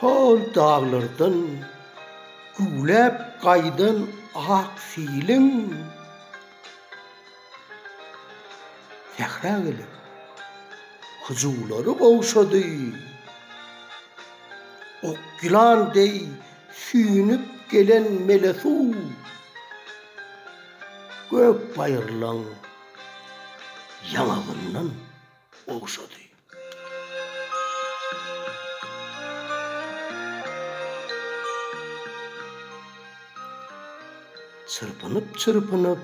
şol dağlardan gülep gaýdan ak fiiliň Tehra gelip huzulary gowşady. Ok gilan dey süýnüp gelen melesu gök baýrlaň ýalagyndan gowşady. Çırpınıp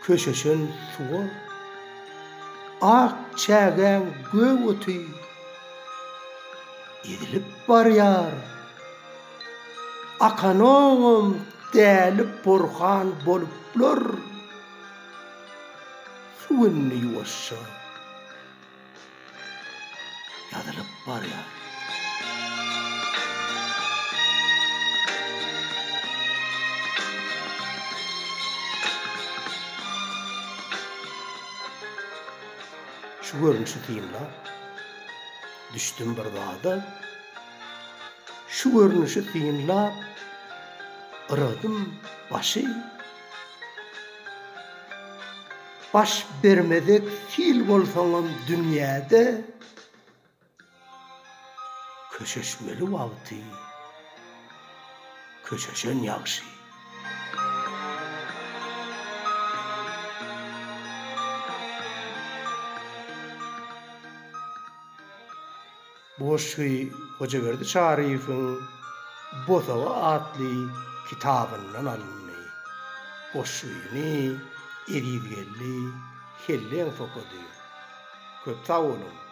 köşeşen suwa ak çägen göw ötü edilip barýar. Akanogum dälip burhan boluplar suwunny ýuwaşça ýadylyp barýar. Şu görünüşi tiyinlap, düştüm bir dağda. Şu görünüşi tiyinlap, ıradım başı. Baş bermedek fil bolsaňam dünýäde, köşeşmeli wagty, köşeşen ýagşy. Bu şüý Hojaberdi Şaryfyň Bozawa atly kitabyndan alındy. Bu şüýni edibgelli Hellen Fokody. Köp sag bolun.